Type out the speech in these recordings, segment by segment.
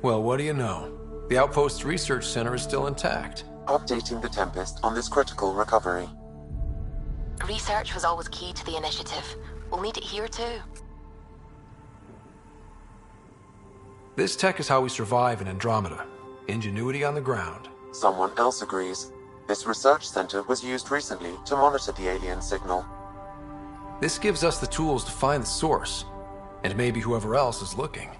Well, what do you know? The Outpost Research Center is still intact. Updating the Tempest on this critical recovery. Research was always key to the initiative. We'll need it here too. This tech is how we survive in Andromeda. Ingenuity on the ground. Someone else agrees. This research center was used recently to monitor the alien signal. This gives us the tools to find the source, and maybe whoever else is looking.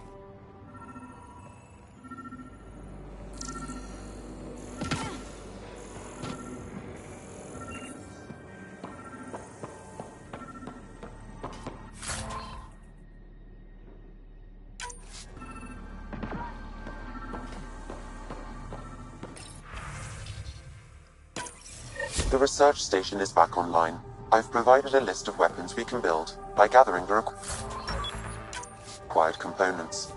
The research station is back online. I've provided a list of weapons we can build by gathering the required components.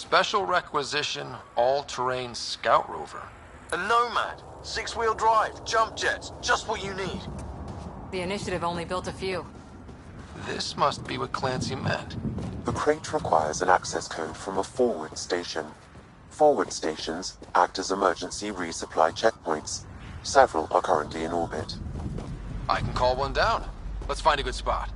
Special requisition, all-terrain scout rover. A Nomad, 6-wheel drive, jump jets, just what you need. The initiative only built a few. This must be what Clancy meant. The crate requires an access code from a forward station. Forward stations act as emergency resupply checkpoints. Several are currently in orbit. I can call one down. Let's find a good spot.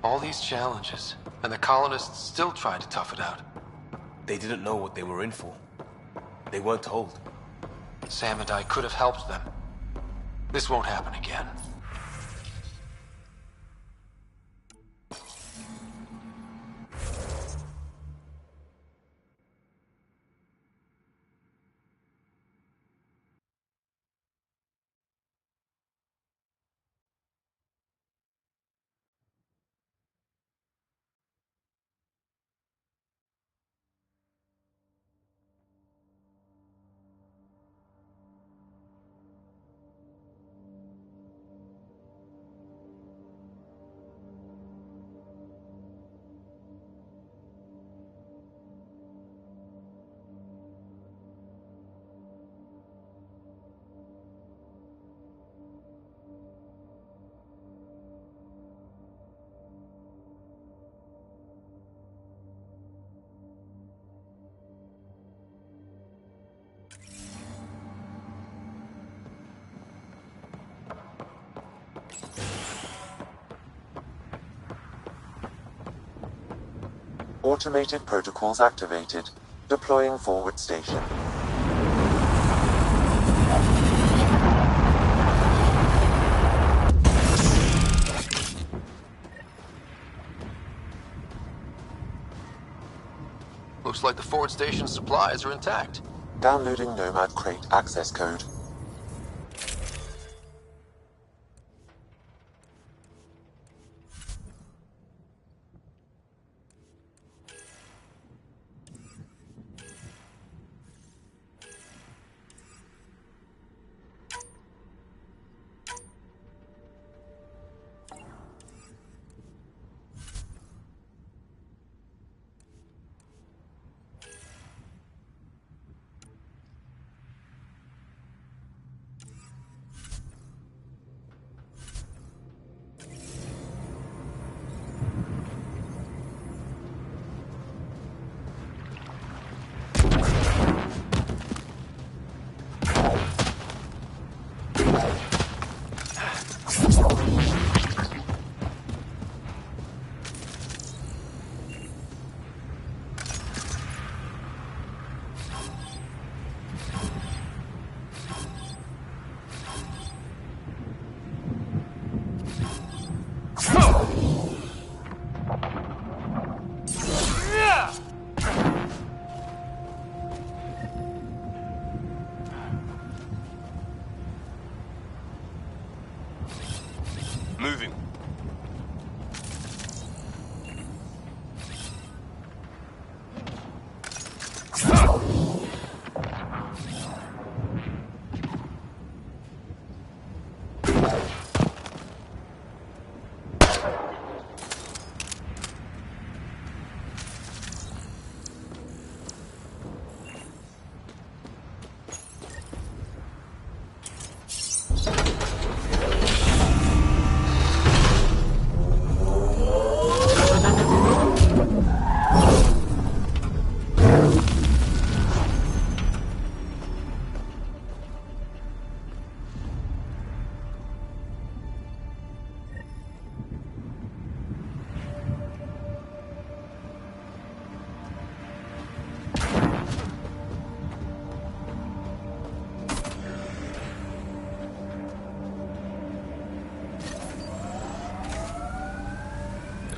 All these challenges, and the colonists still tried to tough it out. They didn't know what they were in for. They weren't told. Sam and I could have helped them. This won't happen again. Automated protocols activated. Deploying forward station. Looks like the forward station supplies are intact. Downloading Nomad crate access code.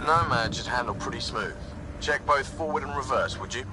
Nomad should handle pretty smooth. Check both forward and reverse, would you?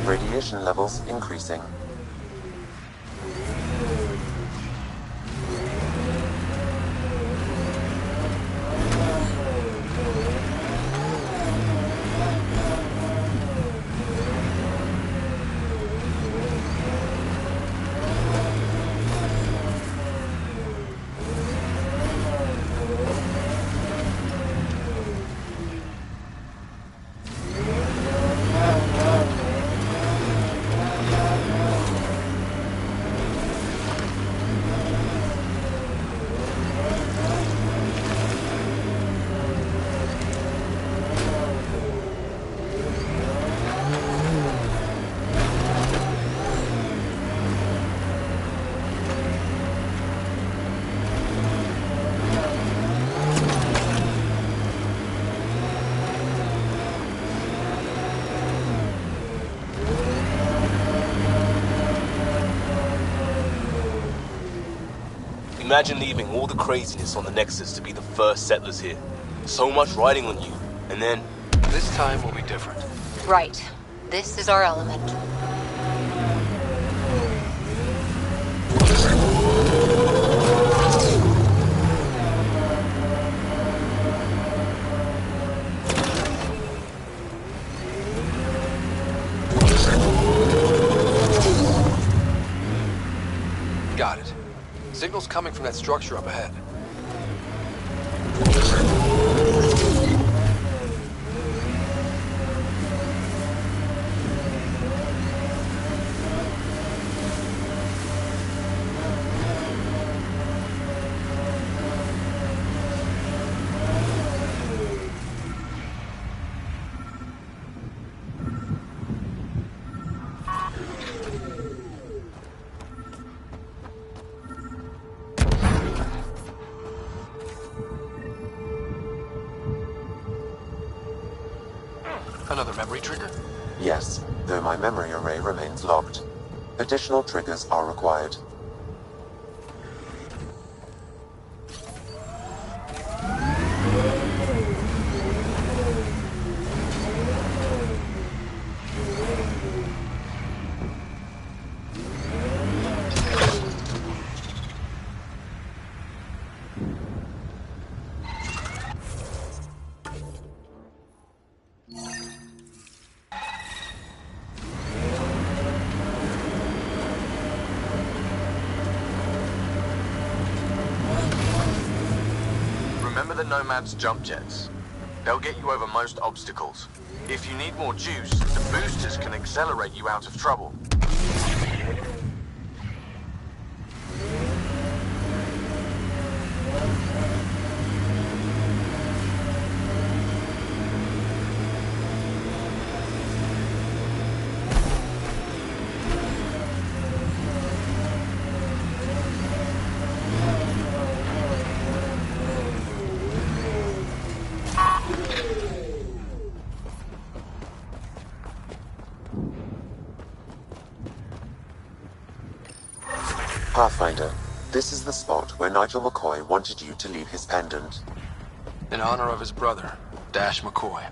Radiation levels increasing. Imagine leaving all the craziness on the Nexus to be the first settlers here. So much riding on you, and then... This time will be different. Right. This is our element. Got it. Signal's coming from that structure up ahead. Another memory trigger? Yes, though my memory array remains locked. Additional triggers are required. Remember the Nomad's jump jets? They'll get you over most obstacles. If you need more juice, the boosters can accelerate you out of trouble. Pathfinder, this is the spot where Nigel McCoy wanted you to leave his pendant. In honor of his brother, Dash McCoy.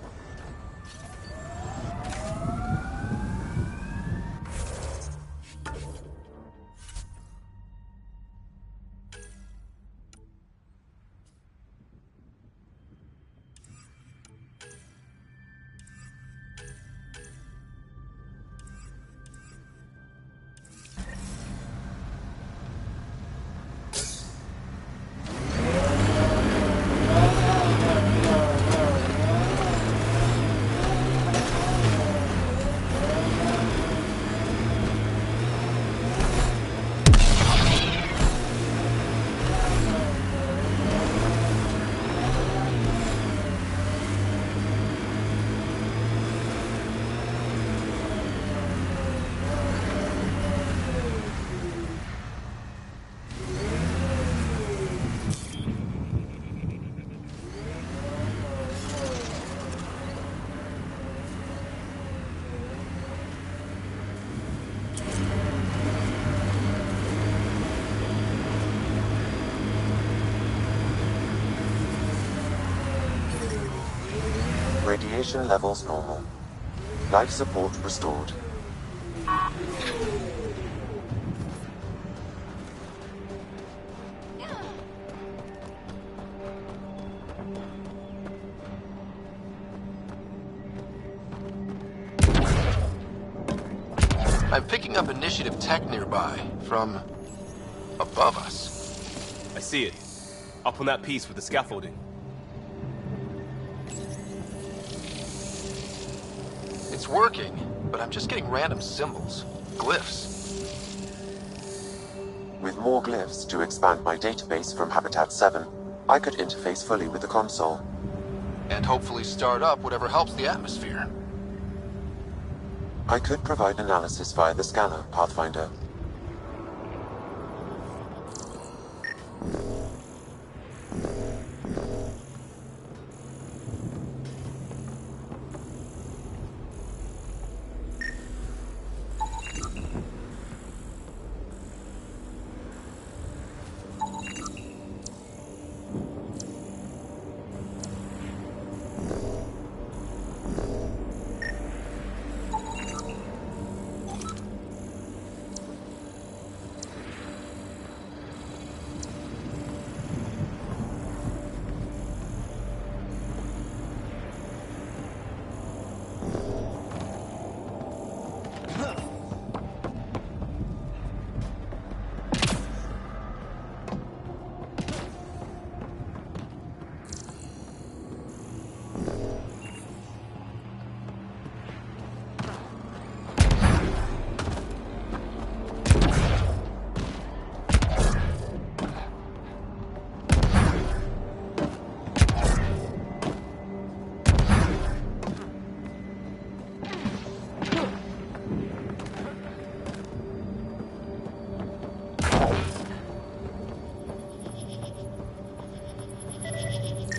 Radiation levels normal. Life support restored. I'm picking up initiative tech nearby, from above us. I see it. Up on that piece with the scaffolding. It's working, but I'm just getting random symbols, glyphs. With more glyphs to expand my database from Habitat 7, I could interface fully with the console. And hopefully start up whatever helps the atmosphere. I could provide analysis via the scanner, Pathfinder.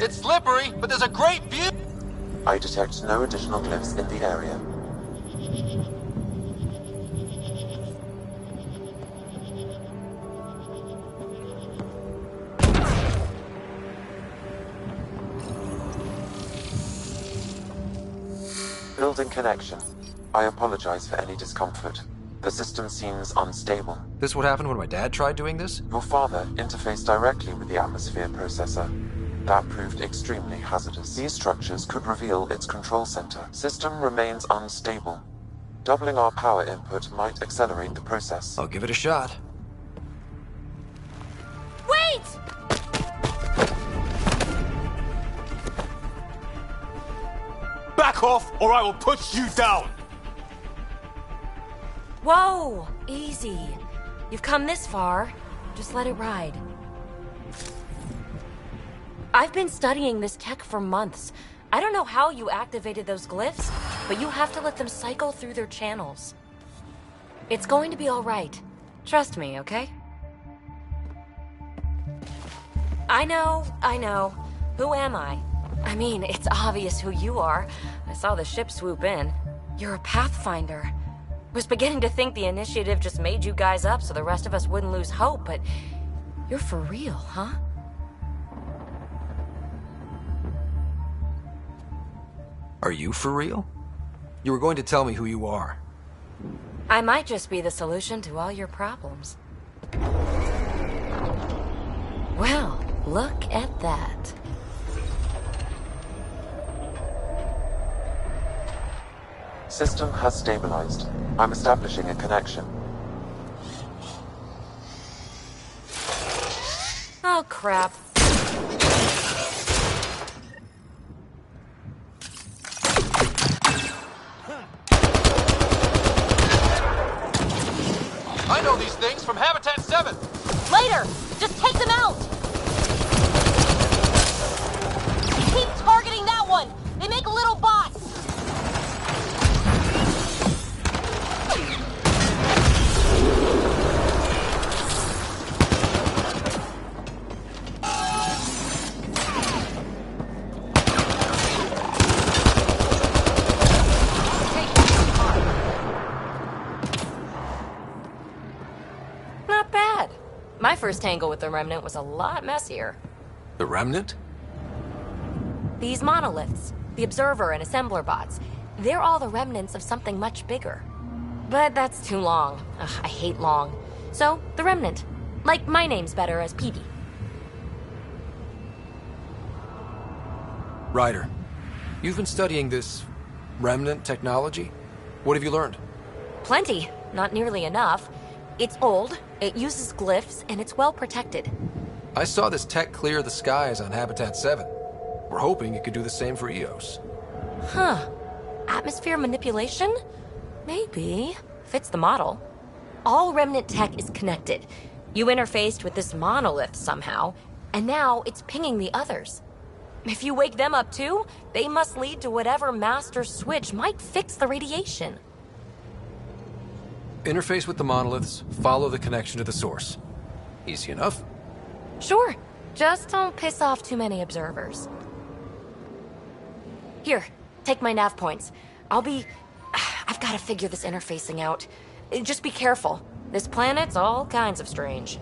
It's slippery, but there's a great view! I detect no additional glyphs in the area. Building connection. I apologize for any discomfort. The system seems unstable. This what happened when my dad tried doing this? Your father interfaced directly with the atmosphere processor. That proved extremely hazardous. These structures could reveal its control center. System remains unstable. Doubling our power input might accelerate the process. I'll give it a shot. Wait! Back off, or I will put you down! Whoa! Easy. You've come this far. Just let it ride. I've been studying this tech for months. I don't know how you activated those glyphs, but you have to let them cycle through their channels. It's going to be all right. Trust me, okay? I know. Who am I? I mean, it's obvious who you are. I saw the ship swoop in. You're a Pathfinder. Was beginning to think the initiative just made you guys up so the rest of us wouldn't lose hope, but you're for real, huh? Are you for real? You were going to tell me who you are. I might just be the solution to all your problems. Well, look at that. System has stabilized. I'm establishing a connection. Oh, crap. I know these things from Habitat 7! Later! Just take them out! Keep targeting that one! They make little bots! Not bad. My first tangle with the Remnant was a lot messier. The Remnant? These monoliths, the Observer and Assembler bots, they're all the remnants of something much bigger. But that's too long. Ugh, I hate long. So, the Remnant. Like, my name's better as Peavy. Ryder, you've been studying this Remnant technology? What have you learned? Plenty. Not nearly enough. It's old, it uses glyphs, and it's well protected. I saw this tech clear the skies on Habitat 7. We're hoping it could do the same for EOS. Huh. Atmosphere manipulation? Maybe. Fits the model. All Remnant tech is connected. You interfaced with this monolith somehow, and now it's pinging the others. If you wake them up too, they must lead to whatever master switch might fix the radiation. Interface with the monoliths, follow the connection to the source. Easy enough. Sure. Just don't piss off too many observers. Here, take my nav points. I've got to figure this interfacing out. Just be careful. This planet's all kinds of strange.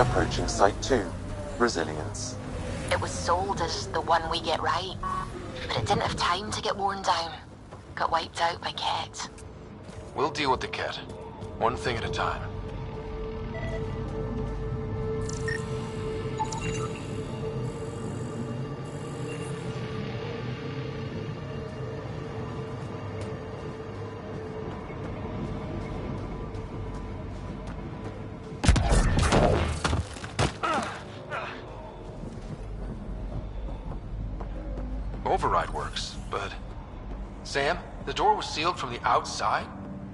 Approaching Site 2. Resilience. It was sold as the one we get right, but it didn't have time to get worn down. Got wiped out by Ket. We'll deal with the kid. One thing at a time. Override works, but... Sam, the door was sealed from the outside?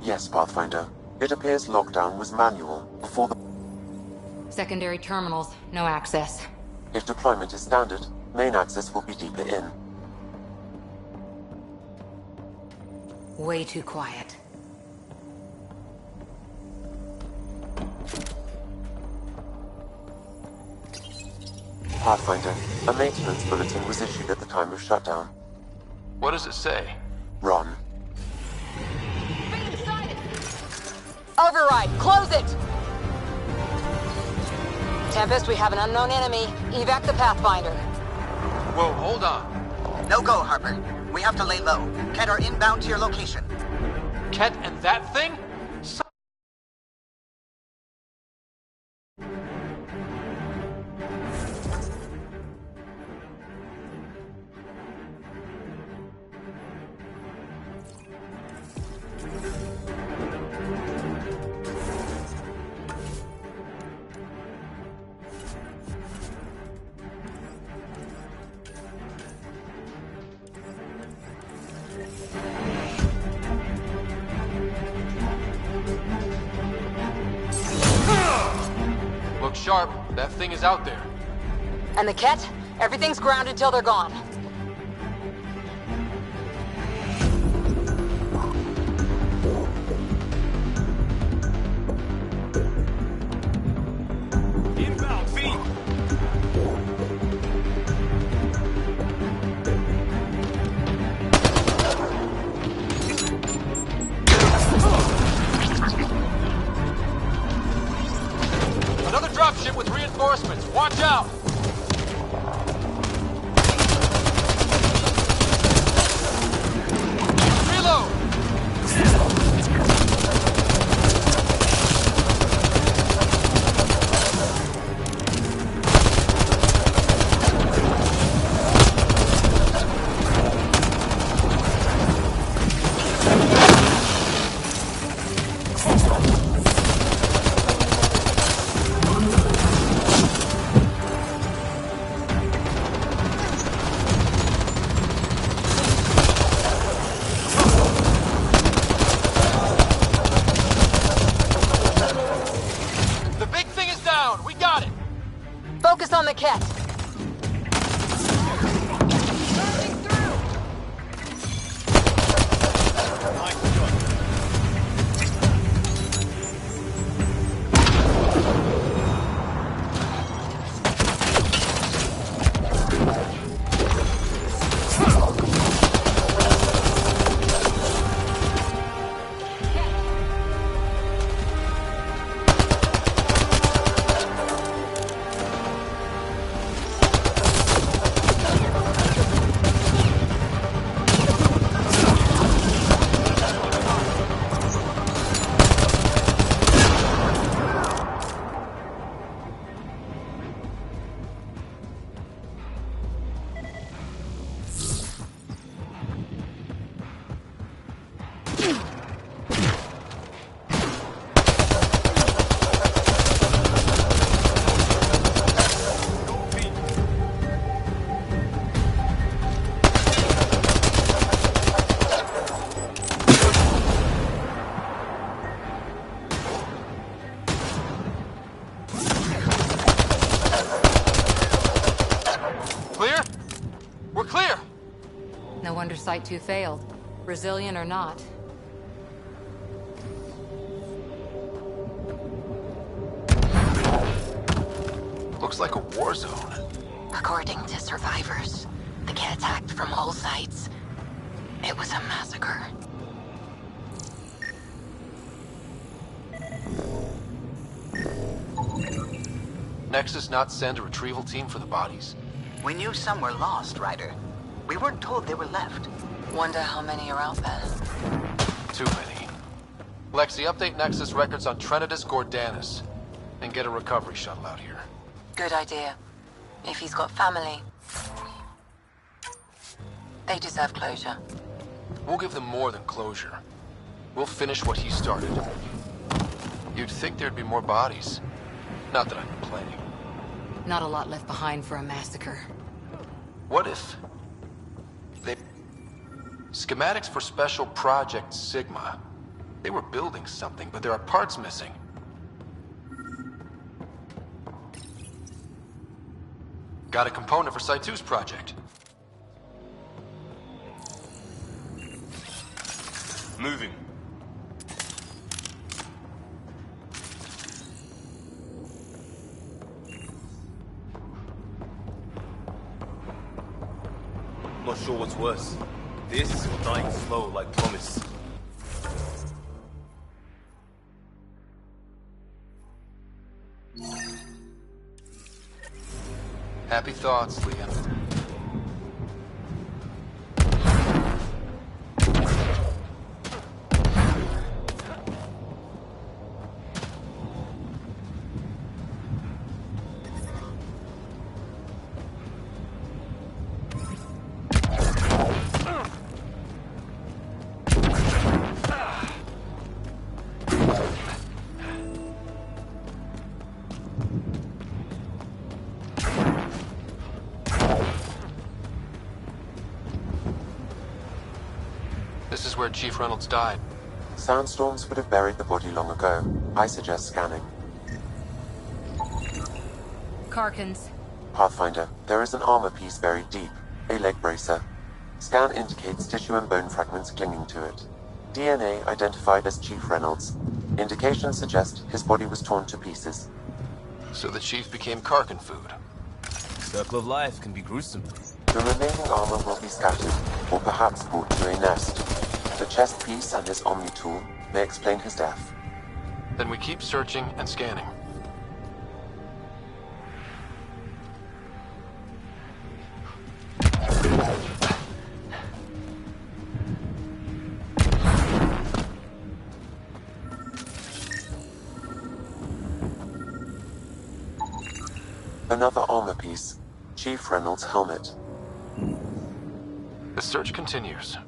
Yes, Pathfinder. It appears lockdown was manual before the... Secondary terminals, no access. If deployment is standard, main access will be deeper in. Way too quiet. Pathfinder, a maintenance bulletin was issued at the time of shutdown. What does it say? Run. Override, close it! Tempest, we have an unknown enemy. Evac the Pathfinder. Whoa, hold on. No go, Harper. We have to lay low. Ket are inbound to your location. Ket and that thing? Look sharp. That thing is out there. And the Ket? Everything's grounded till they're gone. Inbound, feet! Another dropship with reinforcements. Watch out! Reload! The big thing is down. We got it. Focus on the Ket. Clear? We're clear! No wonder Site 2 failed. Brazilian or not. Looks like a war zone. According to survivors, the Ket attacked from all sides. It was a massacre. Nexus not send a retrieval team for the bodies? We knew some were lost, Ryder. We weren't told they were left. Wonder how many are out there. Too many. Lexi, update Nexus records on Trinidus Gordanus. And get a recovery shuttle out here. Good idea. If he's got family, they deserve closure. We'll give them more than closure. We'll finish what he started. You'd think there'd be more bodies. Not that I'm complaining. Not a lot left behind for a massacre. What if... they... Schematics for Special Project Sigma. They were building something, but there are parts missing. Got a component for Site 2's project. Moving. Not sure what's worse. This or dying slow like promise. Happy thoughts, Liam. This is where Chief Reynolds died. Sandstorms would have buried the body long ago. I suggest scanning. Karkins. Pathfinder, there is an armor piece buried deep. A leg bracer. Scan indicates tissue and bone fragments clinging to it. DNA identified as Chief Reynolds. Indications suggest his body was torn to pieces. So the Chief became Karkin food. Circle of life can be gruesome. The remaining armor will be scattered, or perhaps brought to a nest. The chest piece and his Omni tool may explain his death. Then we keep searching and scanning. Another armor piece. Chief Reynolds' helmet. The search continues.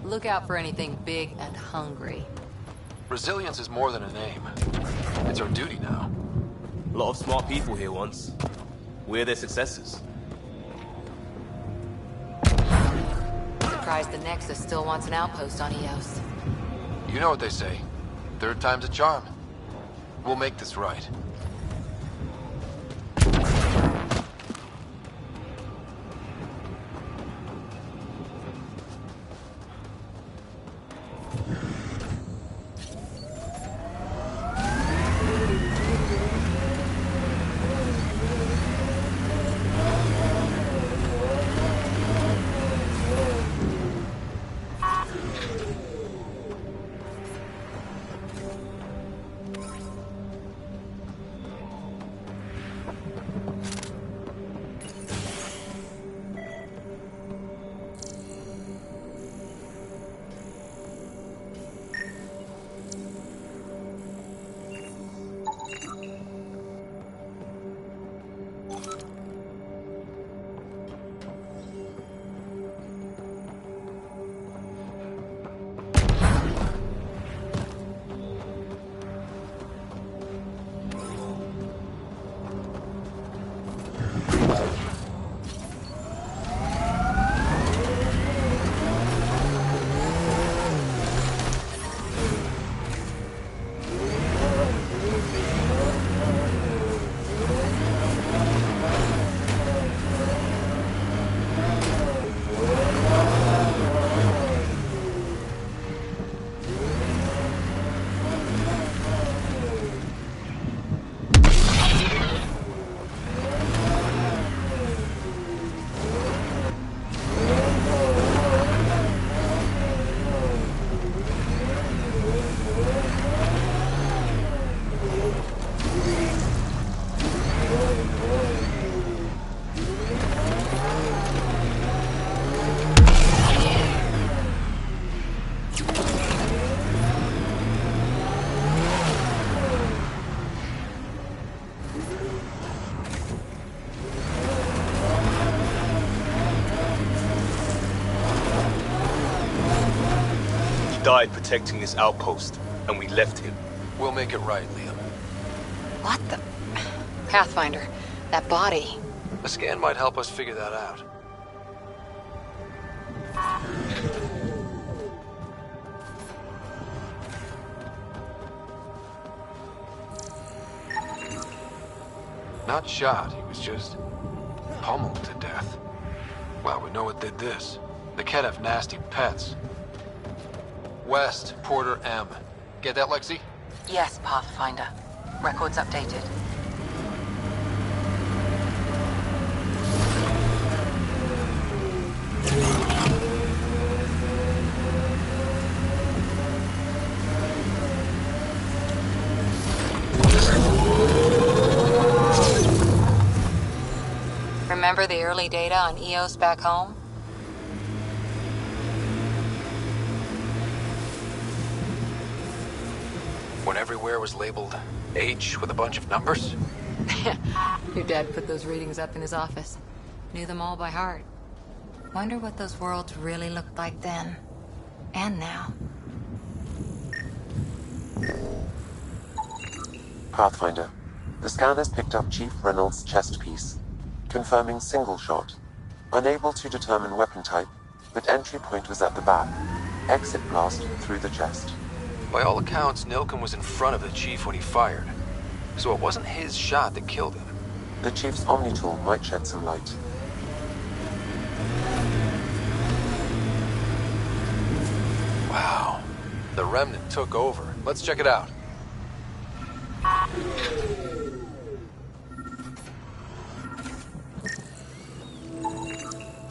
Look out for anything big and hungry. Resilience is more than a name. It's our duty now. A lot of smart people here once. We're their successors. Surprised the Nexus still wants an outpost on Eos. You know what they say. Third time's a charm. We'll make this right. died protecting this outpost, and we left him. We'll make it right, Liam. What the... Pathfinder, that body. A scan might help us figure that out. Not shot, he was just pummeled to death. Well, we know what did this. The Kett have nasty pets. West, Porter M. Get that, Lexi? Yes, Pathfinder. Records updated. Remember the early data on EOS back home? When everywhere was labeled H with a bunch of numbers? Your dad put those readings up in his office. Knew them all by heart. Wonder what those worlds really looked like then. And now. Pathfinder. The scan has picked up Chief Reynolds' chest piece, confirming single shot. Unable to determine weapon type, but entry point was at the back. Exit blast through the chest. By all accounts, Nilken was in front of the Chief when he fired. So it wasn't his shot that killed him. The Chief's Omni-tool might shed some light. Wow. The Remnant took over. Let's check it out.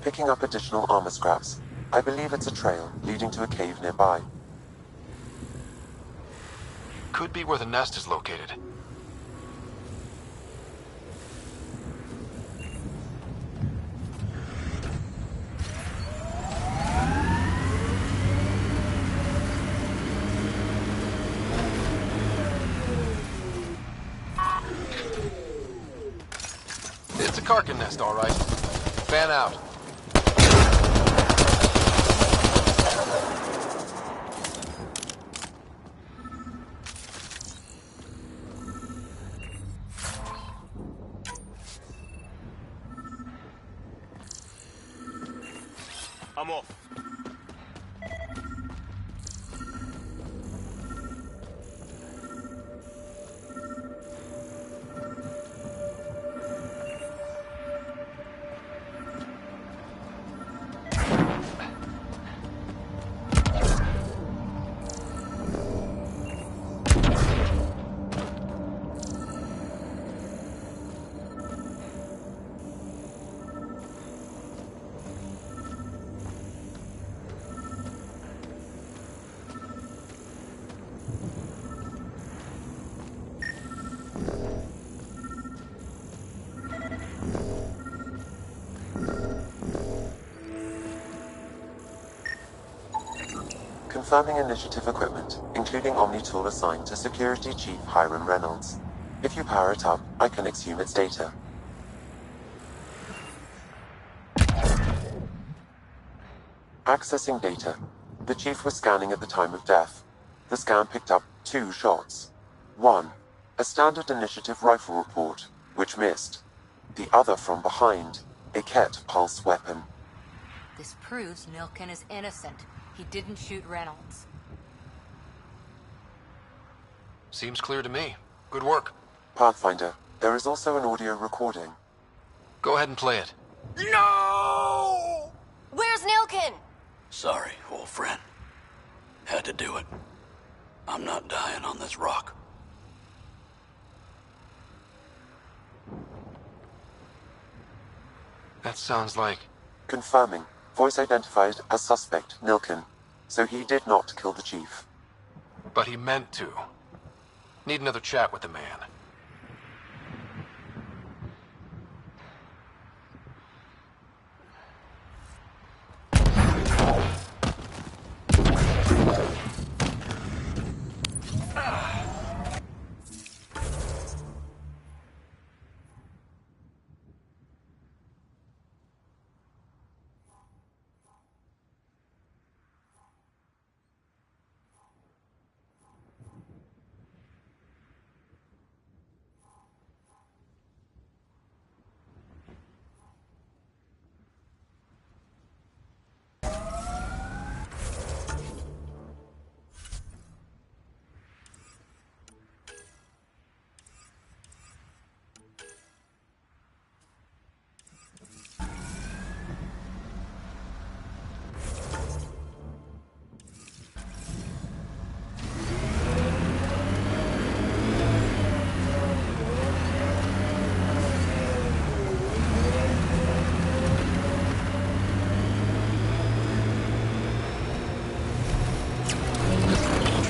Picking up additional armor scraps. I believe it's a trail leading to a cave nearby. Could be where the nest is located. It's a Karkin nest, all right. Fan out. I'm off. Confirming initiative equipment, including Omni-tool assigned to Security Chief Hiram Reynolds. If you power it up, I can exhume its data. Accessing data. The Chief was scanning at the time of death. The scan picked up 2 shots. One, a standard initiative rifle report, which missed. The other from behind, a Kett pulse weapon. This proves Nilken is innocent. He didn't shoot Reynolds. Seems clear to me. Good work. Pathfinder, there is also an audio recording. Go ahead and play it. No! Where's Nilken? Sorry, old friend. Had to do it. I'm not dying on this rock. That sounds like... Confirming. Voice identified as suspect, Nilken. So he did not kill the Chief. But he meant to. Need another chat with the man.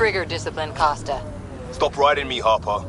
Trigger discipline, Costa. Stop riding me, Harper.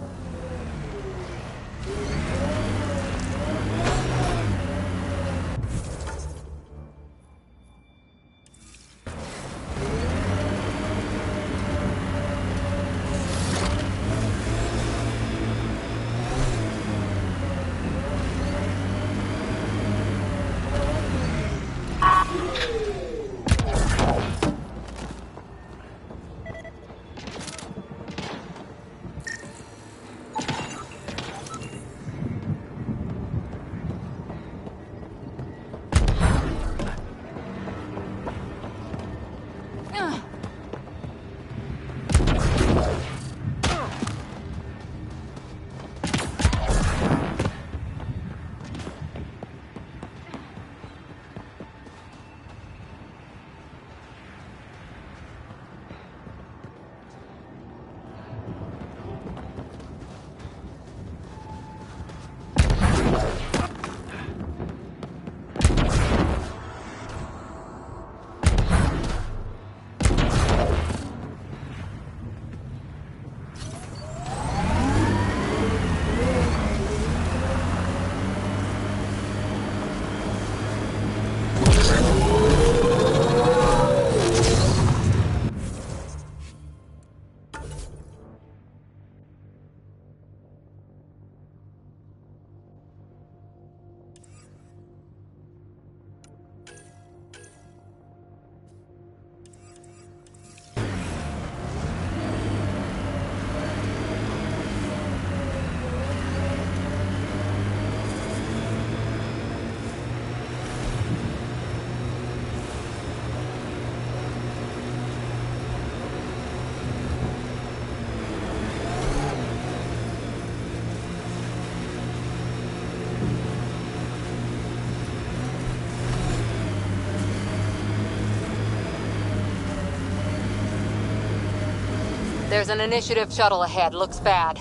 There's an initiative shuttle ahead. Looks bad.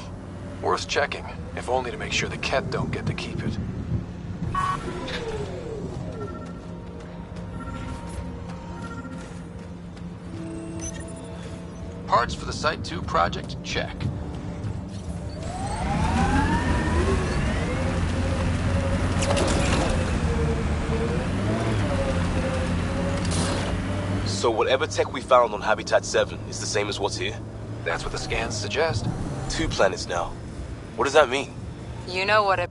Worth checking, if only to make sure the Ket don't get to keep it. Parts for the Site 2 project? Check. So whatever tech we found on Habitat 7 is the same as what's here? That's what the scans suggest. 2 planets now. What does that mean? You know what it...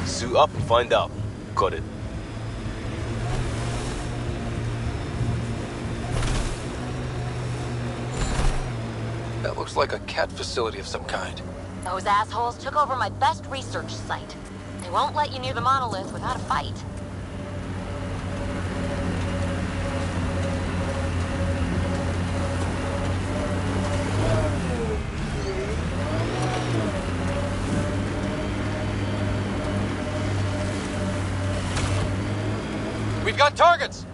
Suit up and find out. Got it. That looks like a Ket facility of some kind. Those assholes took over my best research site. They won't let you near the monolith without a fight. We've got targets!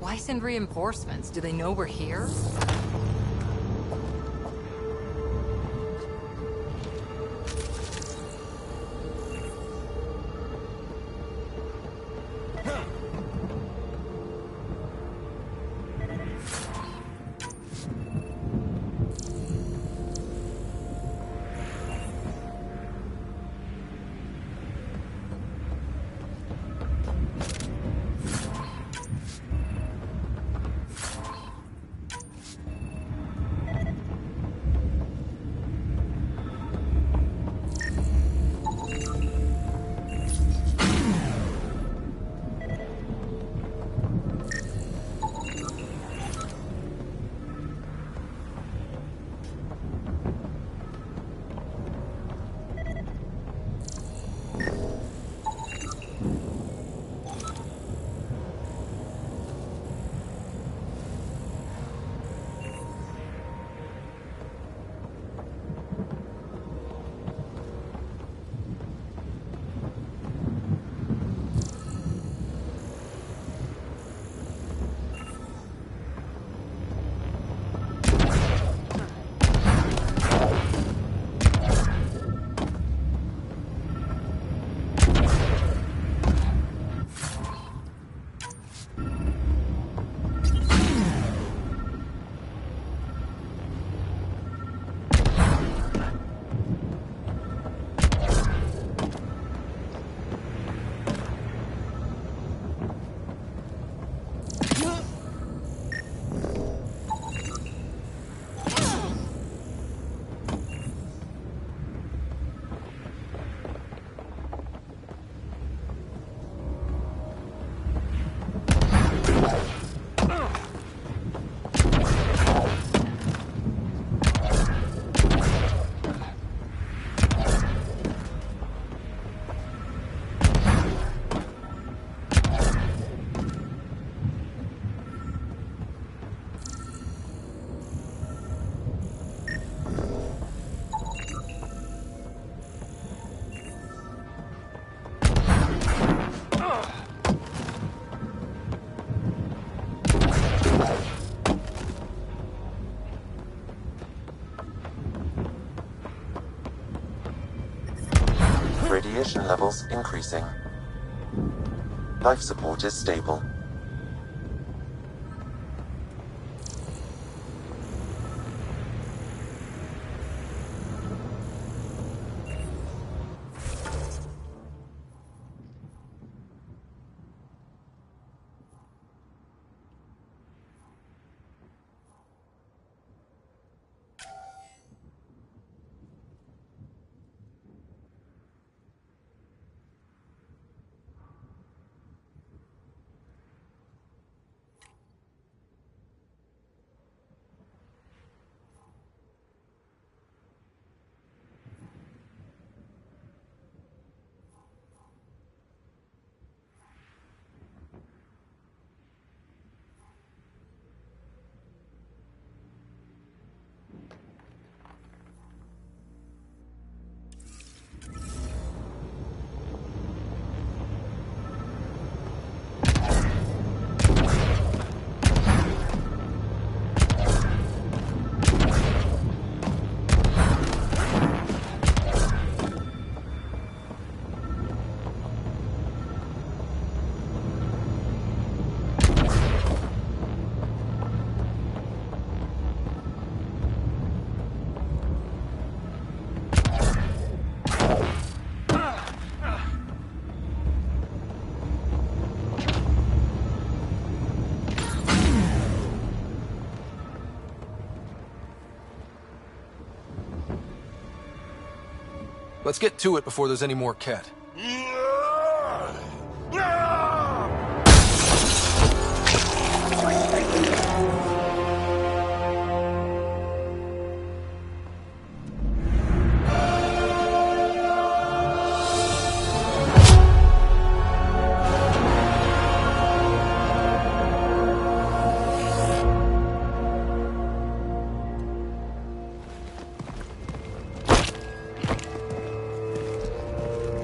Why send reinforcements? Do they know we're here? Radiation levels increasing. Life support is stable. Let's get to it before there's any more Ket.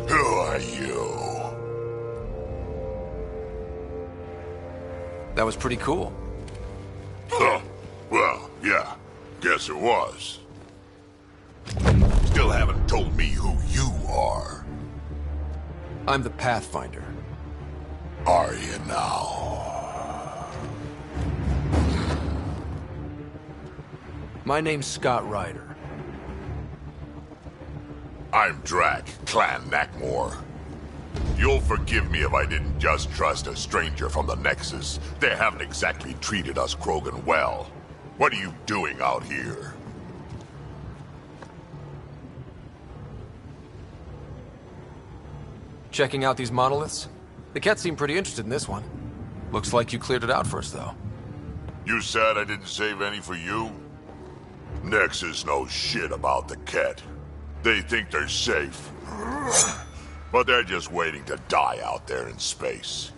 Hello. That was pretty cool. Huh. Well, yeah. Guess it was. Still haven't told me who you are. I'm the Pathfinder. Are you now? My name's Scott Ryder. I'm Drac, Clan Knackmore. You'll forgive me if I didn't just trust a stranger from the Nexus. They haven't exactly treated us Krogan well. What are you doing out here? Checking out these monoliths? The Ket seem pretty interested in this one. Looks like you cleared it out first, though. You said I didn't save any for you? Nexus knows shit about the Ket. They think they're safe. But they're just waiting to die out there in space.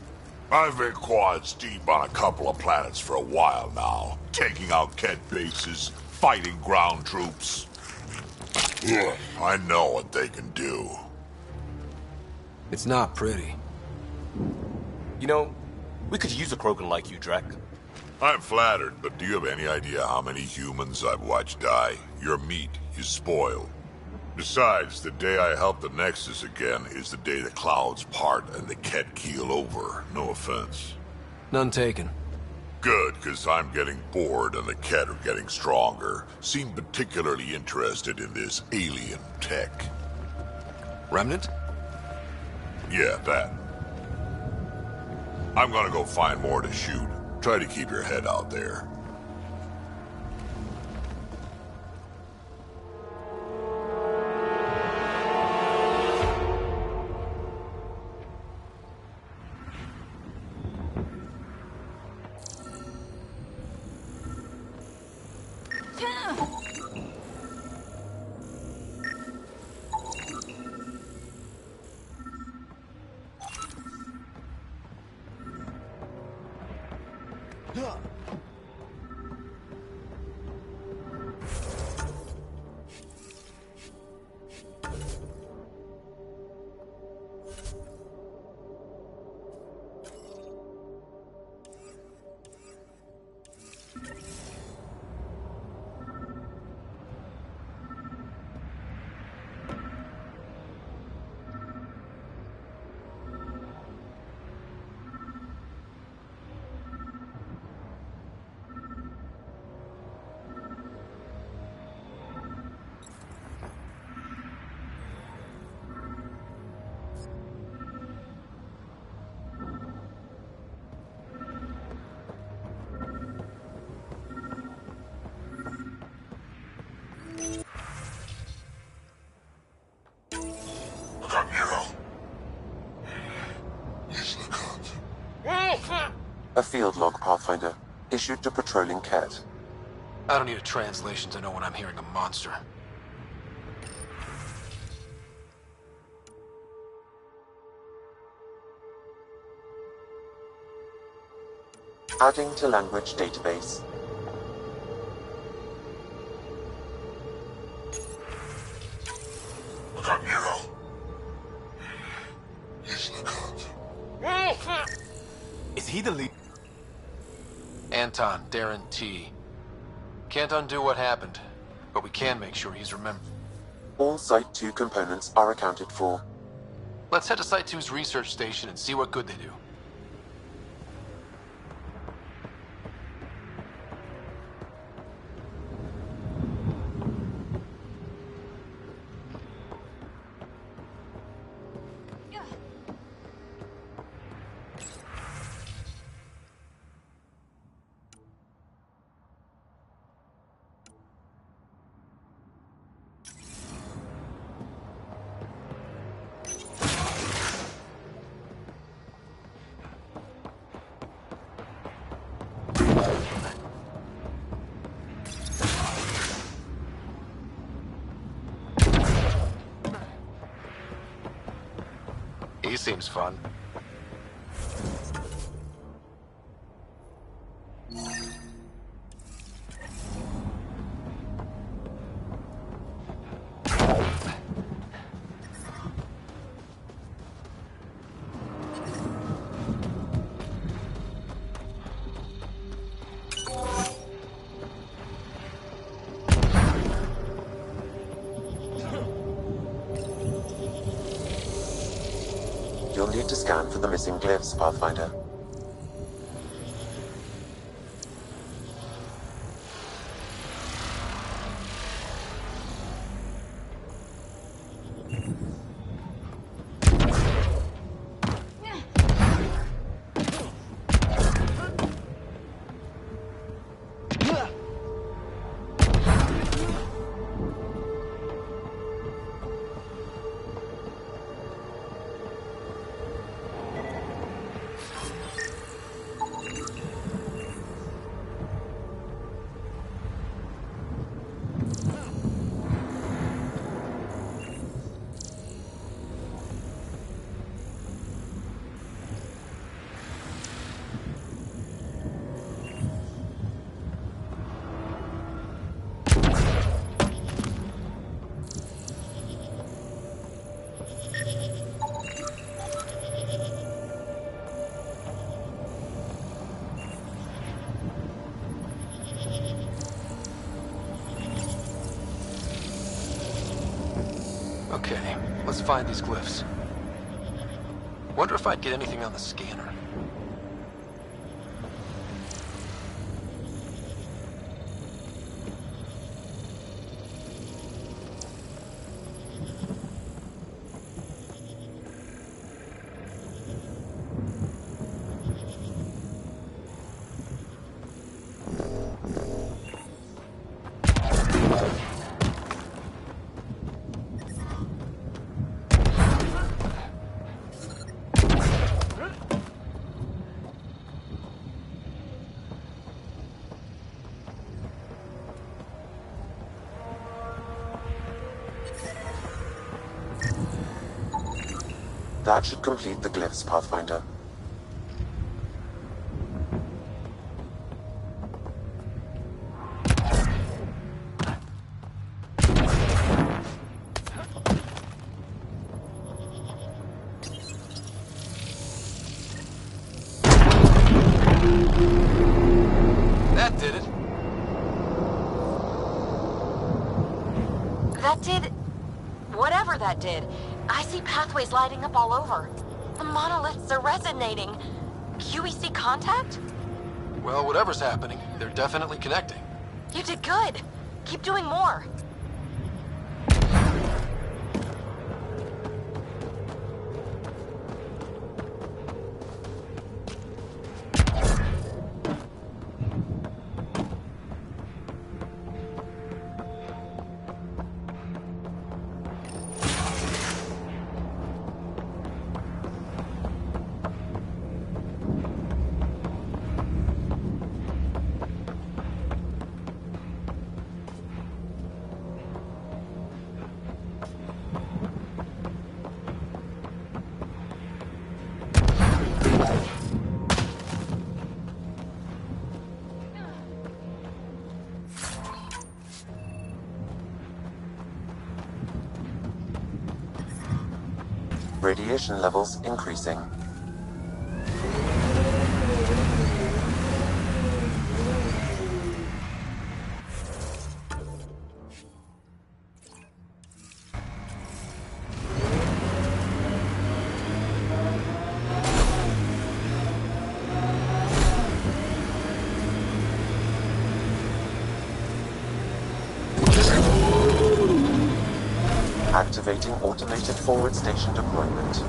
I've been quads deep on a couple of planets for a while now, taking out Ket bases, fighting ground troops. I know what they can do. It's not pretty. You know, we could use a Krogan like you, Drac. I'm flattered, but do you have any idea how many humans I've watched die? Your meat is spoiled. Besides, the day I help the Nexus again is the day the clouds part and the Ket keel over. No offense. None taken. Good, because I'm getting bored and the Ket are getting stronger. Seem particularly interested in this alien tech. Remnant? Yeah, that. I'm gonna go find more to shoot. Try to keep your head out there. A field log, Pathfinder, issued to patrolling Ket. I don't need a translation to know when I'm hearing a monster. Adding to language database. Is he the lead? Anton, Darren T. Can't undo what happened, but we can make sure he's remembered. All Site 2 components are accounted for. Let's head to Site 2's research station and see what good they do. He seems fun. scan for the missing glyphs, Pathfinder. Okay, let's find these glyphs. Wonder if I'd get anything on the scanner. That should complete the glyphs, Pathfinder. That did it. That did... whatever that did. I see pathways lighting up all over. The monoliths are resonating. QEC contact? Well, whatever's happening, they're definitely connecting. You did good. Keep doing more. Radiation levels increasing. Activating automated forward station deployment.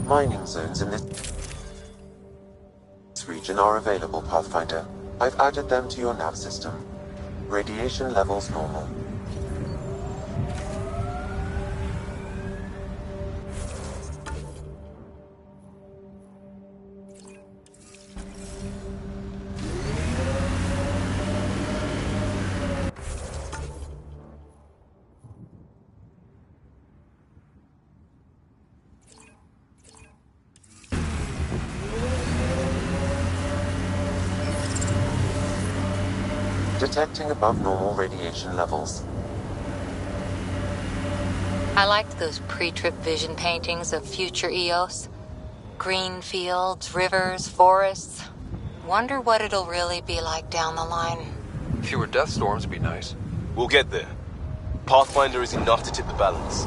Mining zones in this region are available, Pathfinder. I've added them to your nav system. Radiation levels normal. Detecting above normal radiation levels. I liked those pre-trip vision paintings of future Eos. Green fields, rivers, forests. Wonder what it'll really be like down the line. Fewer death storms would be nice. We'll get there. Pathfinder is enough to tip the balance.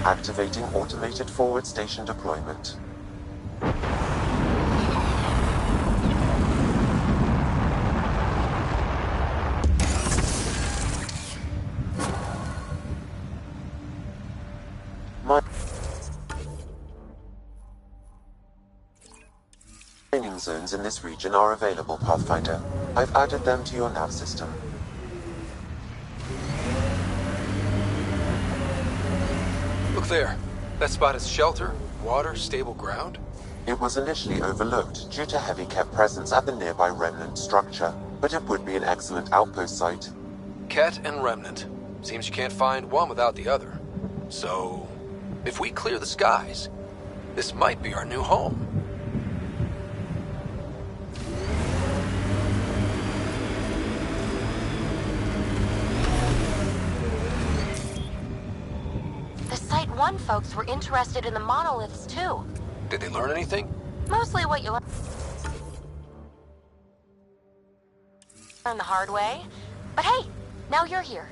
Activating automated forward station deployment. Mining zones in this region are available, Pathfinder. I've added them to your nav system. Look there. That spot is shelter, water, stable ground. It was initially overlooked due to heavy kept presence at the nearby remnant structure, but it would be an excellent outpost site. Ket and remnant. Seems you can't find one without the other. So, if we clear the skies, this might be our new home. The Site 1 folks were interested in the monoliths, too. Did they learn anything? Mostly what you learn the hard way. But hey, now you're here.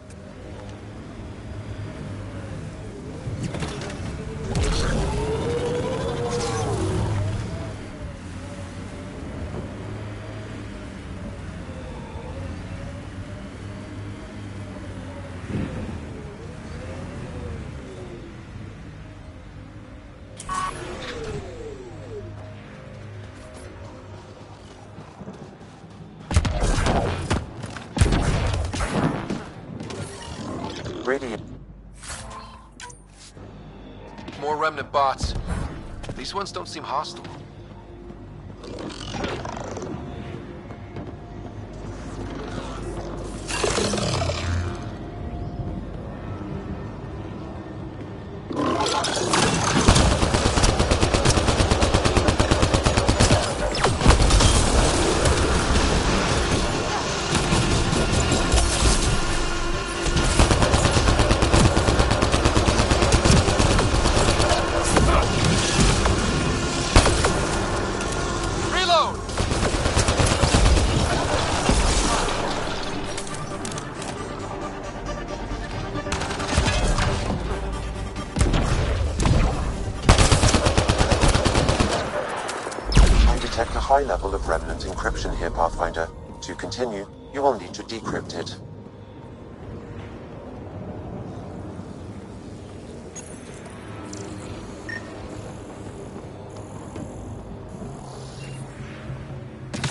More remnant bots. These ones don't seem hostile. High level of remnant encryption here, Pathfinder. To continue, you will need to decrypt it.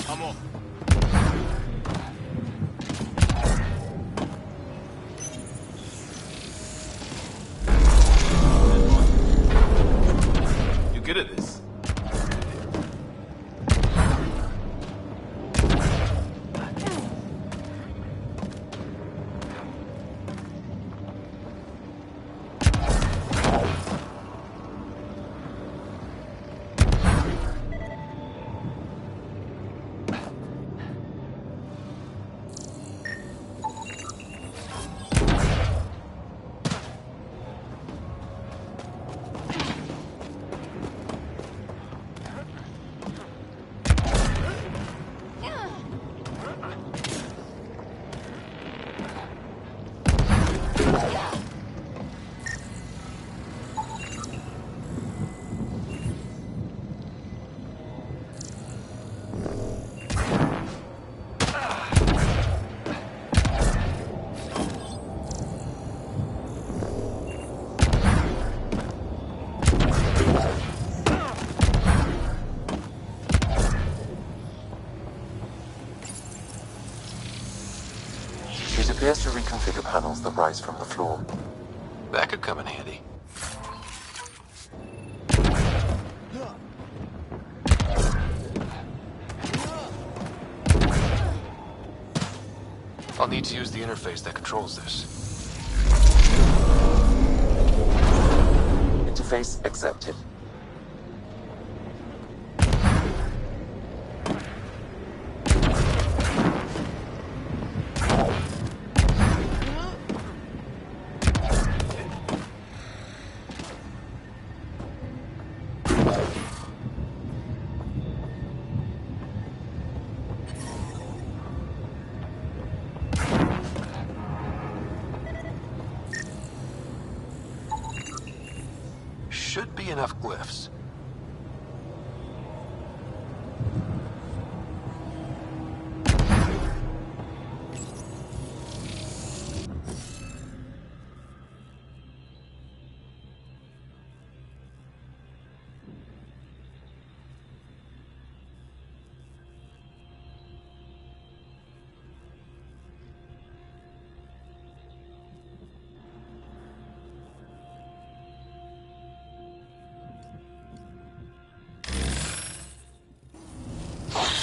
I'm on. You good at this? Appears to reconfigure panels that rise from the floor. That could come in handy. I'll need to use the interface that controls this. Interface accepted. should be enough glyphs.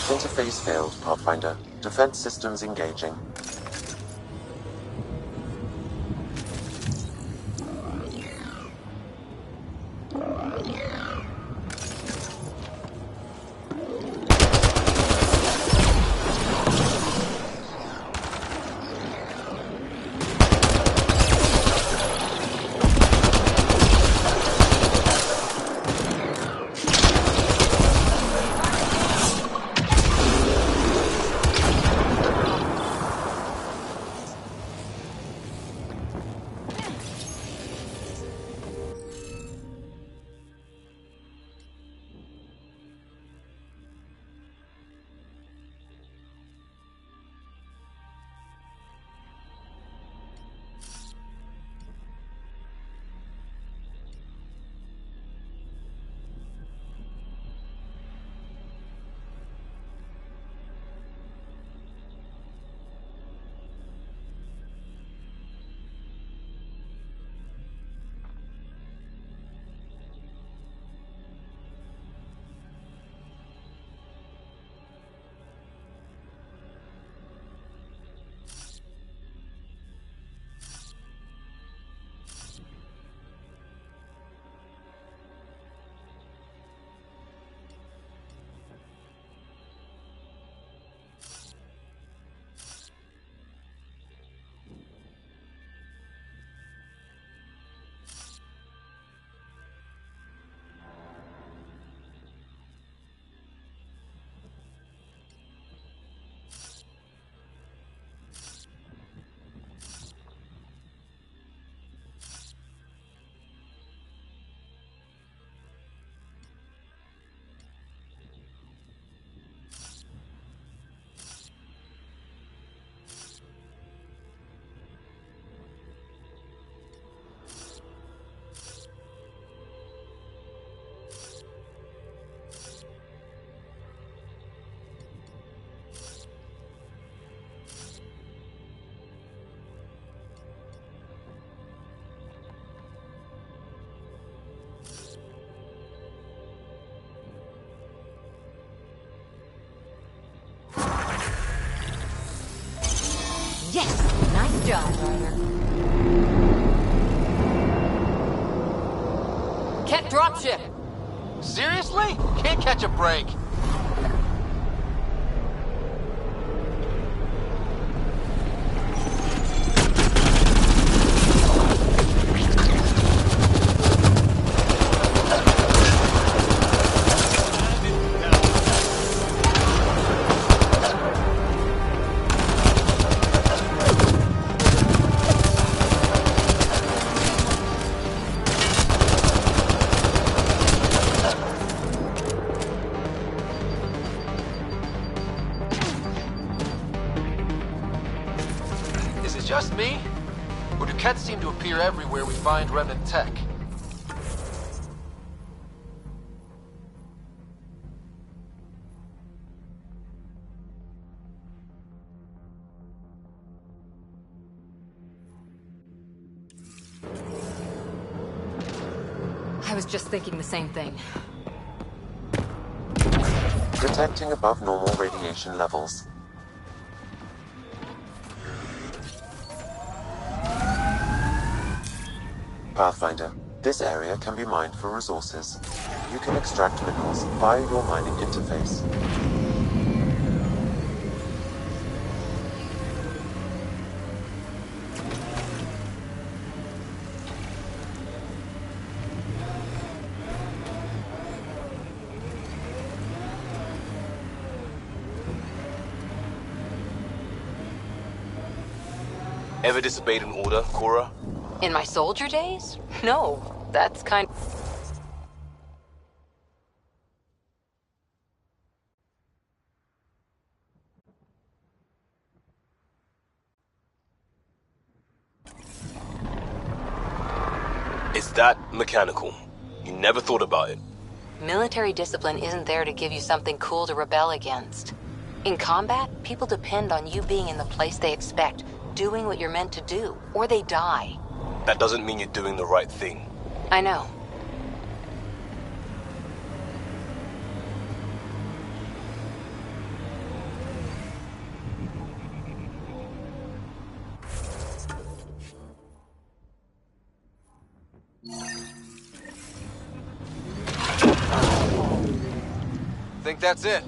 Interface failed, Pathfinder. Defense systems engaging. Yes! Nice job, Ryder. Can't dropship! Seriously? Can't catch a break. Just me? Or do Kets seem to appear everywhere we find remnant tech? I was just thinking the same thing. Detecting above normal radiation levels. Pathfinder, this area can be mined for resources. You can extract minerals via your mining interface. Ever disobeyed an order, Cora? In my soldier days? No, that's kind It's that mechanical. You never thought about it. Military discipline isn't there to give you something cool to rebel against. In combat, people depend on you being in the place they expect, doing what you're meant to do, or they die. That doesn't mean you're doing the right thing. I know. Think that's it?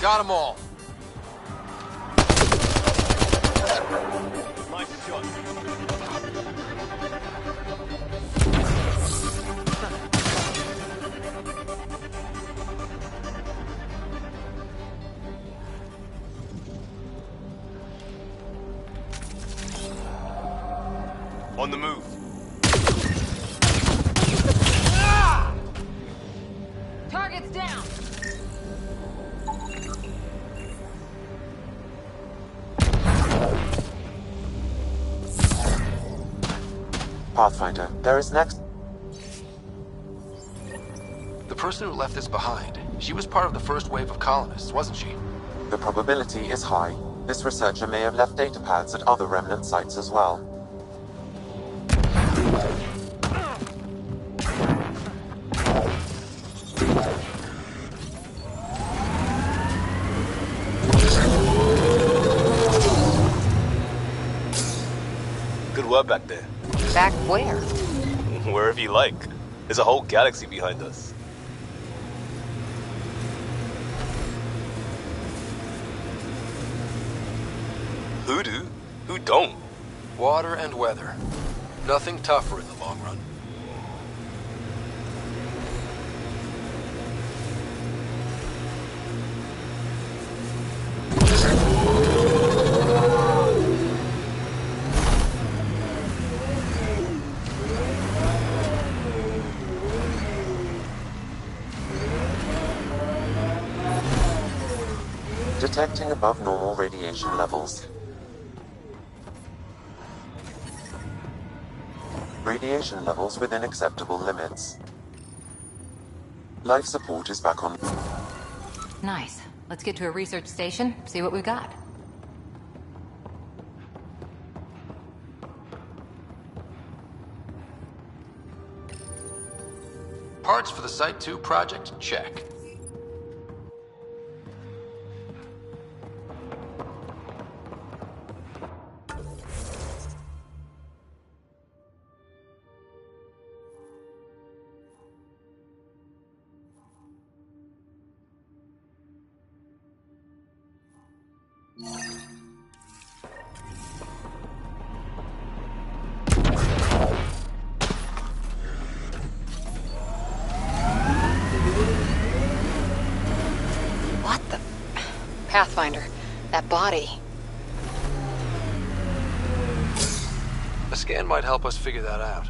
Got them all. Nice shot. On the move. Target's down! Pathfinder, there is next. The person who left this behind, she was part of the first wave of colonists, wasn't she? The probability is high. This researcher may have left data pads at other remnant sites as well. Good work back there. Back where? Wherever you like. There's a whole galaxy behind us. Who do? Who don't? Water and weather. Nothing tougher in the long run. Detecting above normal radiation levels. Radiation levels within acceptable limits. Life support is back on. Nice. Let's get to a research station, see what we've got. Parts for the Site 2 project, check. What the... Pathfinder, that body. A scan might help us figure that out.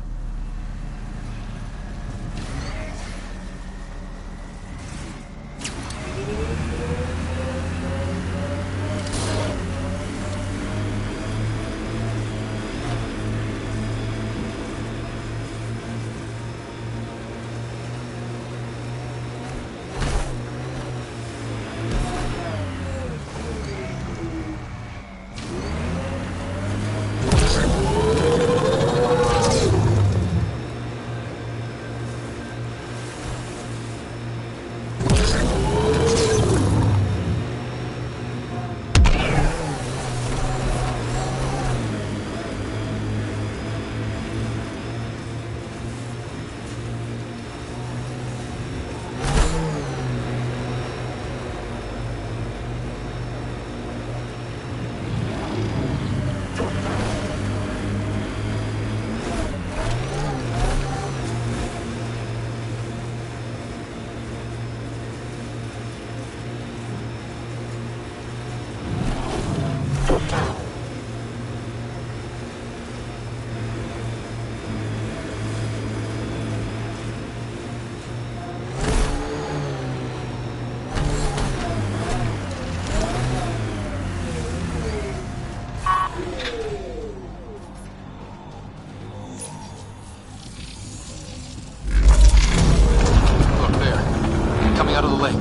out of the lake.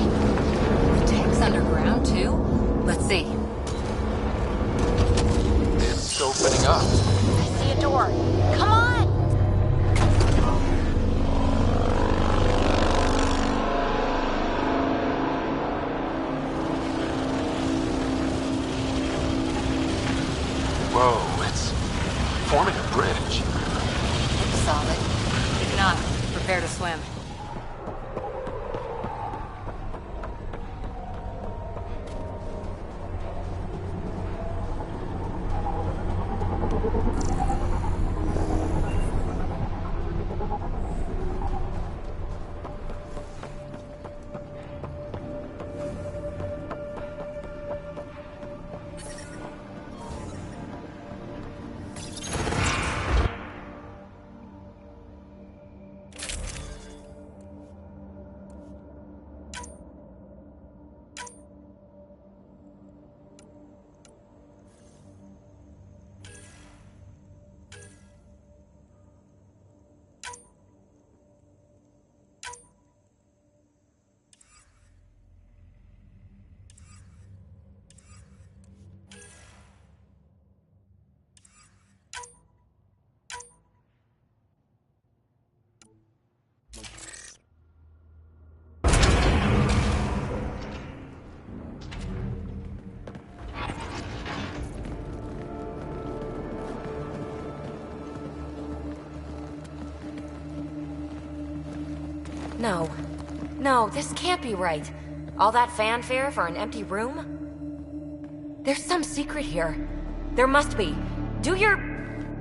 The tech's underground, too? Let's see. It's opening up. I see a door. Come on! Whoa, it's forming a bridge. Looks solid. If not, prepare to swim. No. No, this can't be right. All that fanfare for an empty room? There's some secret here. There must be. Do your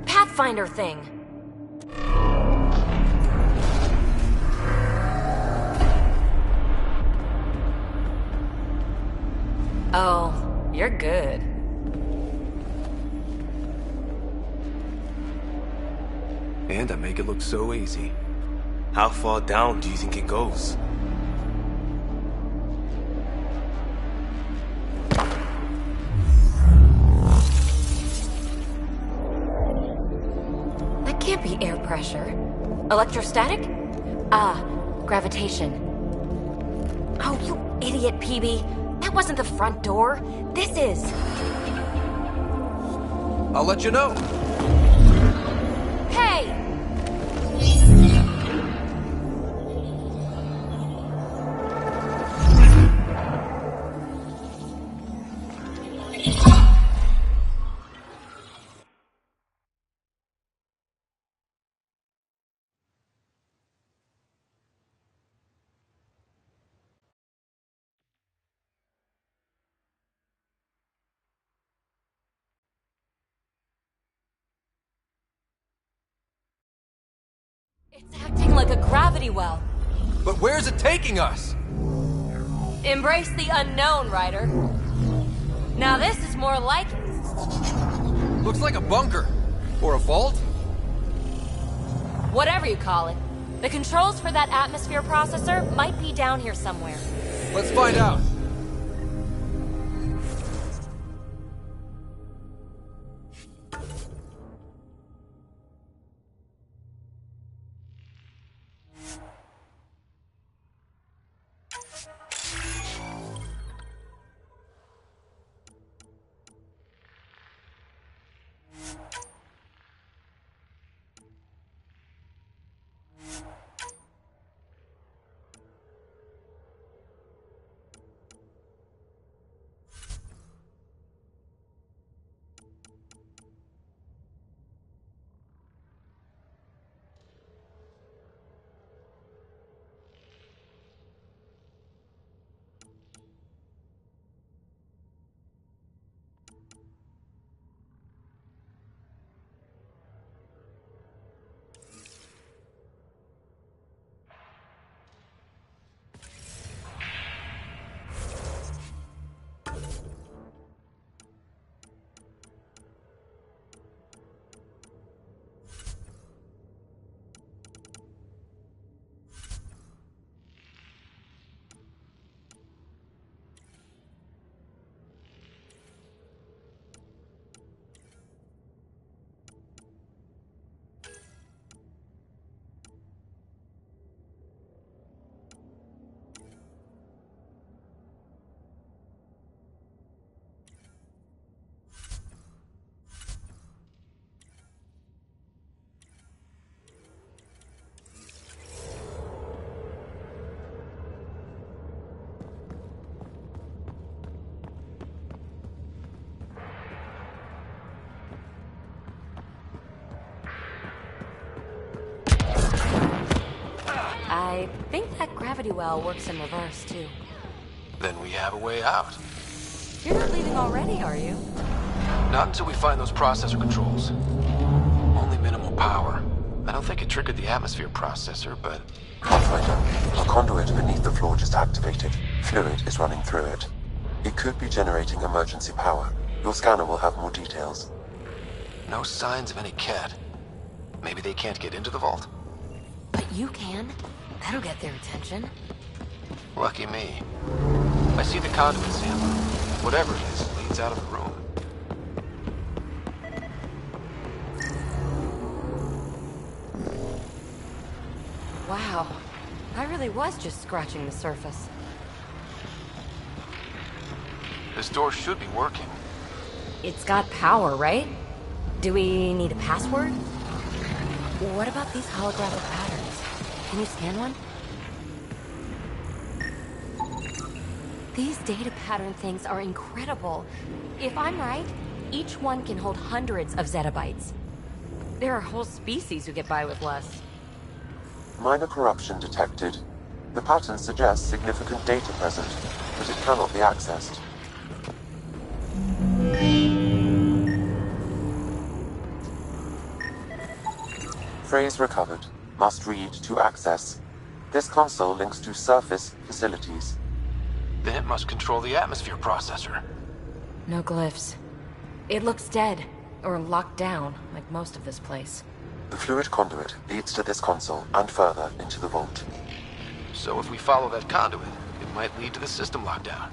Pathfinder thing. Oh, you're good. And I make it look so easy. How far down do you think it goes? That can't be air pressure. Electrostatic? Ah, gravitation. Oh, you idiot, PB. That wasn't the front door. This is. I'll let you know. Hey! It's acting like a gravity well. But where's it taking us? Embrace the unknown, Ryder. Now this is more like it. Looks like a bunker. Or a vault? Whatever you call it. The controls for that atmosphere processor might be down here somewhere. Let's find out. I think that gravity well works in reverse, too. Then we have a way out. You're not leaving already, are you? Not until we find those processor controls. Only minimal power. I don't think it triggered the atmosphere processor, but... Pathfinder, a conduit beneath the floor just activated. Fluid is running through it. It could be generating emergency power. Your scanner will have more details. No signs of any cat. Maybe they can't get into the vault? But you can. That'll get their attention. Lucky me. I see the conduit sample. Whatever it is, leads out of the room. Wow. I really was just scratching the surface. This door should be working. It's got power, right? Do we need a password? What about these holographic patterns? Can you scan one? These data pattern things are incredible. If I'm right, each one can hold hundreds of zettabytes. There are whole species who get by with less. Minor corruption detected. The pattern suggests significant data present, but it cannot be accessed. Phrase recovered. Must read to access. This console links to surface facilities. Then it must control the atmosphere processor. No glyphs. It looks dead, or locked down, like most of this place. The fluid conduit leads to this console and further into the vault. So if we follow that conduit, it might lead to the system lockdown.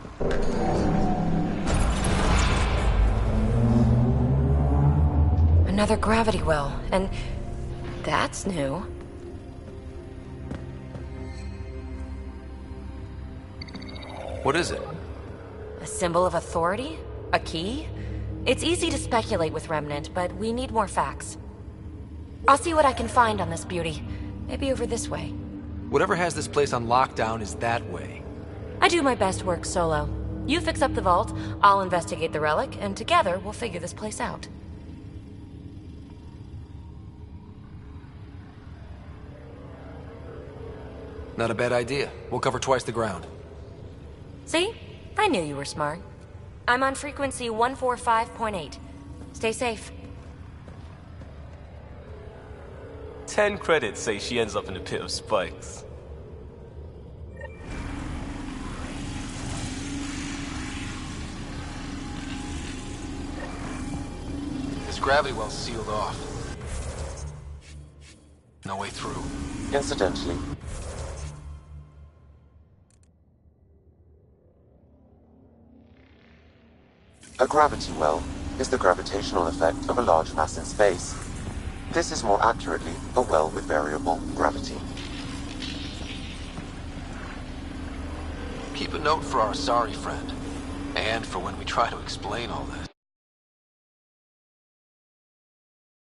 Another gravity well, and that's new. What is it? A symbol of authority? A key? It's easy to speculate with Remnant, but we need more facts. I'll see what I can find on this beauty. Maybe over this way. Whatever has this place on lockdown is that way. I do my best work solo. You fix up the vault, I'll investigate the relic, and together we'll figure this place out. Not a bad idea. We'll cover twice the ground. See? I knew you were smart. I'm on frequency 145.8. Stay safe. 10 credits say she ends up in a pit of spikes. This gravity well's sealed off. No way through. Incidentally, a gravity well is the gravitational effect of a large mass in space. This is more accurately a well with variable gravity. Keep a note for our sorry friend. And for when we try to explain all this.